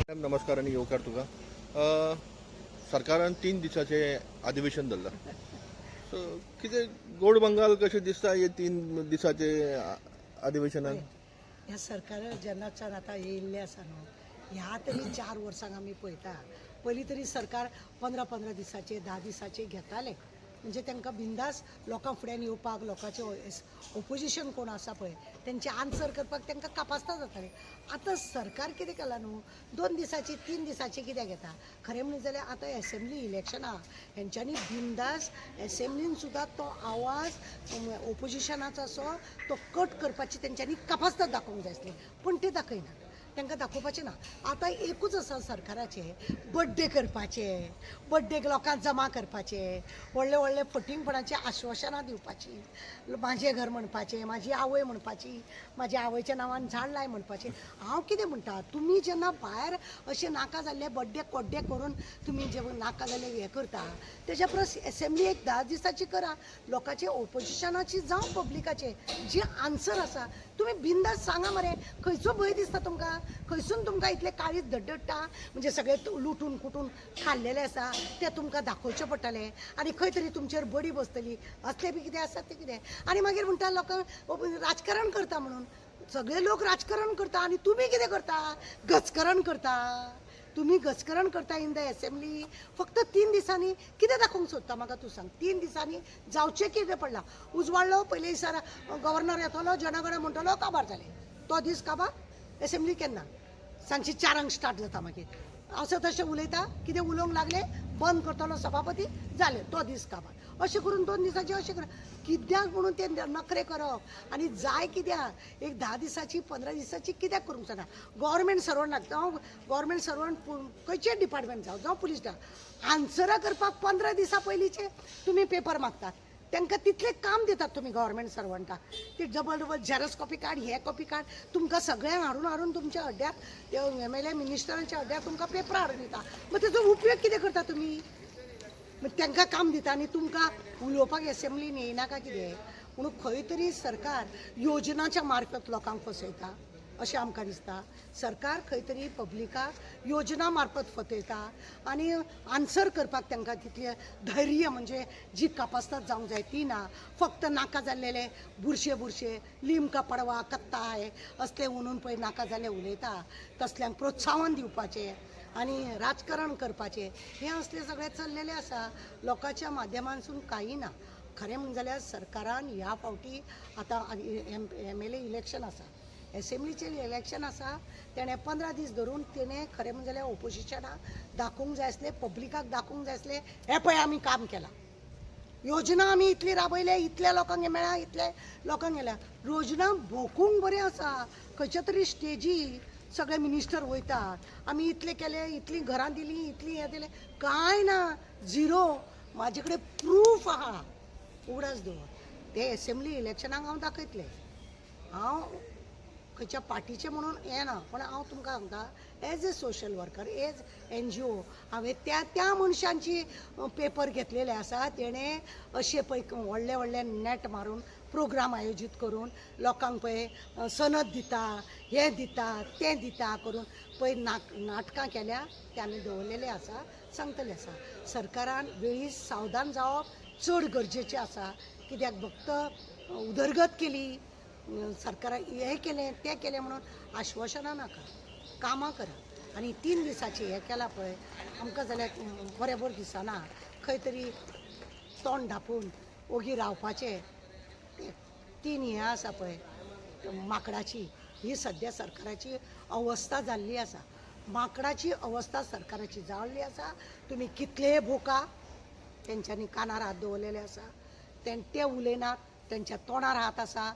नमस्कार आणि येवकार तुका. सरकारान 3 दिसाचे अधिवेशन धरला. सो कितें गोड बंगाल कशें दिसता हे 3 दिसाचे अधिवेशनान? ह्या सरकार जेन्नाच्यान आतां येयल्लें आसा न्हू, ह्या तरी 4 वर्सांक आमी पळयता. पयलीं तरी सरकार 15 दिसाचे 10 दिसाचे घेताले, म्हणजे तांकां बिंदास लोकां फुड्यान येवपाक, लोकांचे ओपोजिशन कोण आसा पळय तेंचे आन्सर करपाक तांकां कापासता जातालें. आतां सरकार कितें केलां न्हू, 2 दिसाची 3 दिसाची कित्याक घेता? खरें म्हणलें जाल्यार आतां एसेंब्ली इलेक्शनां हेंच्यांनी बिंदास एसेंब्लीन सुद्दां तो आवाज ओपोजिशनाचो आसो तो कट करपाची तेंच्यांनी कापासता दाखोवंक जाय आसली, पूण ते दाखयना. तांकां दाखोवपाचें ना. आतां एकूच आसा सरकाराचे, बड्डे करपाचे, बड्डेक लोकांक जमा करपाचे, व्हडले व्हडले फटींगपणाची आश्वासनां दिवपाची, म्हाजें घर म्हणपाचें, म्हाजी आवय म्हणपाची, म्हाज्या आवयच्या नांवान झाड लाय म्हणपाचें. हांव कितें म्हणटा, तुमी जेन्ना भायर अशें नाका जाल्ले बड्डे कोड्डे करून तुमी जे नाका जाल्ले हें करता, तेज्या परस एसेंब्ली एक 10 दिसाची करा. लोकांचे ओपोजिशनाची जावं पब्लिकाचे जे आन्सर आसा तुमी बिंदास सांगा मरे. खंयचो भंय दिसता तुमकां? खंयसून तुमकां इतलें काळीज धडधडटा? म्हणजे सगळे लुटून कुटून खाल्लेले आसा ते तुमकां दाखोवचें पडटलें आनी खंय तरी तुमचेर बडी बसतली. असलें बी कितें आसा तें कितें? आनी मागीर म्हणटा लोकांक राजकारण करता म्हणून. सगळे लोक राजकारण करता आनी तुमी कितें करता? गजकरण करता. तुम्ही गजकरण करता इन द एसेंब्ली. फक्त 3 दिसांनी कितें दाखोवंक सोदता म्हाका तूं सांग? 3 दिसांनी जावचें कितें पडलां? उजवाडलो पयले दिसा गव्हर्नर येतलो, जनगण म्हणटलो, काबार जालें. तो दीस काबार. एसेंब्ली केन्ना? सांजची 4 स्टार्ट जाता. मागीर असं तशें उलयता, कितें उलोवंक लागले, बंद करतलो सभापती, जालें तो दीस काबार. अशें करून 2 दिसाचे अशें कर. कित्याक म्हणून ते नखरे करप? आनी जाय कित्याक? एक 10 दिसाची 15 दिसाची कित्याक करूंक जायना? गव्हर्मेंट सर्वंट जावं गव्हर्मेंट सर्वंट खंयचेय डिपार्टमेंट जावं पुलीस आन्सरां करपाक 15 दिसां पयलींचे तुमी पेपर मागतात. तांकां तितलें काम दितात तुमी गव्हर्मेंट सर्वंटाक. ते डबल झॅरॉक्स कॉपी काड, हे कॉपी काड, तुमकां सगळ्यांक हाडून तुमच्या अड्ड्याक ते MLA मिनिस्टरांच्या अड्ड्याक तुमकां पेपर हाडून दिता. मग तेजो उपयोग कितें करता तुमी? तांकां काम दिता आनी तुमकां उलोवपाक एसेंब्लीन येयनाका कितें? म्हणून खंय तरी सरकार योजनाच्या मार्फत लोकांक फसयता अशें आमकां दिसता. सरकार खंय तरी पब्लिकाक योजना मार्फत फटयता आनी आन्सर करपाक तांकां तितलें धैर्य म्हणजे जी कापासतात जावंक जाय ती ना. फक्त नाका जाल्लेले बुरशे लिमका पडवा कत्ताय असले म्हणून पळय नाका जाल्ले उलयता. तसल्यांक प्रोत्साहन दिवपाचें आनी राजकारण करपाचें हें असलें सगळें चल्लेलें आसा. लोकांच्या माध्यमांसून काही ना. खरें म्हणलें जाल्यार सरकारान ह्या फावटी आतां MLA इलेक्शन आसा, एसेंब्लीचें इलेक्शन आसा. तेणें 15 दीस धरून तेणें खरें म्हणजे जाल्यार ओपोजिशनाक दाखोवंक जाय आसलें, पब्लिकाक दाखोवंक जाय आसलें, हें पळय आमी काम केलां, योजना आमी इतली राबयले, इतल्या लोकांक मेळ्ळा, इतल्या लोकांक गेल्या. योजना भोकूंक बरें आसा. खंयच्या तरी स्टेजीर सगळे मिनिस्टर वयतात, आमी इतलें केलें, इतलीं घरां दिलीं, इतलीं हें दिलें. कांय ना, झिरो. म्हाजे कडेन प्रूफ आहा. उगडास दवर ते एसेंब्ली इलेक्शनाक हांव दाखयतलें. हांव खंयच्या पार्टीचें म्हणून हें ना, पण हांव तुमकां सांगता as a social worker, as NGO हांवें त्या मनशांची पेपर घेतलेले आसा. तेणें अशें पळय व्हडले नेट मारून प्रोग्राम आयोजीत करून लोकांक पळय सनद दिता, हें दिता तें दिता करून पळय नाटकां केल्या ते आमी दवरलेले आसा. सांगतले आसा सरकारान वेळी सावधान जावप चड गरजेचें आसा. कित्याक फक्त उदरगत केली, सरकारान हें केलें तें केलें म्हणून आश्वासनां नाका, कामां करा. आनी 3 दिसाची हें केलां पळय आमकां जाल्यार बरें दिसना. खंय तरी तोंड धापून ओगी रावपाचें 3 हें आसा पळय माकडाची, ही सद्या सरकाराची अवस्था जाल्ली आसा. माकडाची अवस्था सरकाराची जाल्ली आसा. तुमी कितलेय भोका, तेंच्यांनी कानार हात दवरलेले आसा, ते उलयनात, तेंच्या तोंडार हात आसा,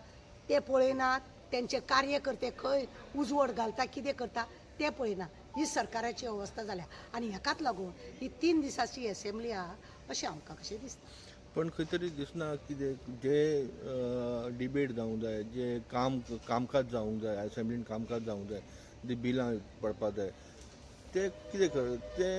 ते पळयनात. तेंचे कार्यकर्ते खंय उजवड घालता, कितें करता ते पळयना. ही सरकाराची अवस्था जाल्या आनी हेकाच लागून ही 3 दिसाची एसेंब्ली आहा अशें आमकां कशें दिसता. पण खंय तरी दिसना कितें जे डिबेट जावंक जाय, जे कामकाज जावंक जाय, एसेंब्लीन कामकाज जावंक जाय, जे बिलां पडपाक जाय, ते कितें कर ते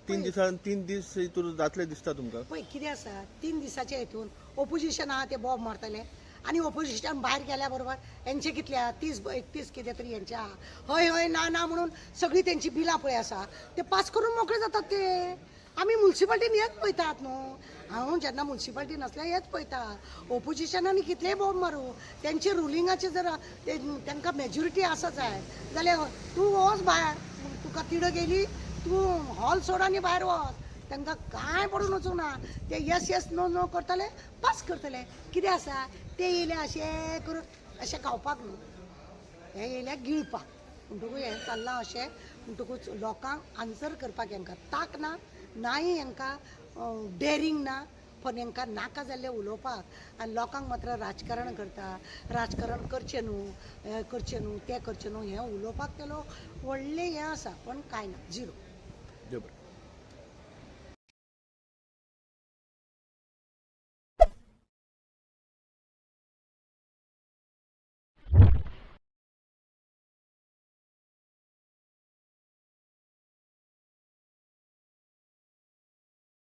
3 दीस हितून जातले दिसता तुमकां? पळय कितें आसा, 3 दिसाच्या हितून ओपोजिशन आहा ते बॉब मारतले आनी ऑपोजिशन भायर गेल्या बरोबर यांचे कितल्या 30-31 कितें तरी यांच्या हय हय ना ना म्हणून सगळी त्यांची बिलां पळय आसा ते पास करून मोकळे जातात ते. आमी म्युन्सिपाल्टीन हेच पळयतात न्हू. हांव जेन्ना म्युन्सिपाल्टी नासल्या हेच पळयता. ऑपोजिशनांनी कितलेय बॉम्ब मारू त्यांची रुलिंगाचे जर तांकां मेजॉरिटी आसा जाय जाल्यार तूं वच भायर, तुका तिडक गेली तूं हॉल सोड आनी भायर वच. तांकां कांय पडून वचूंक ना. ते येस येस नो नो करतले पास करतले. कितें आसा ते येयले अशें करून अशें गावपाक न्हू, हे येयले गिळपाक. म्हणटकूच हें चल्लां अशें. म्हणटकूच लोकांक आन्सर करपाक हांकां तांक ना, नाय हांकां डेरिंग ना, पण हांकां नाका जाल्लें उलोवपाक. आनी लोकांक मात्र राजकारण करता, राजकारण करचें न्हू, हें करचें न्हू, तें करचें न्हू, हें उलोवपाक तेलो व्हडलें हें आसा, पण कांय ना, झिरो. देव बरें.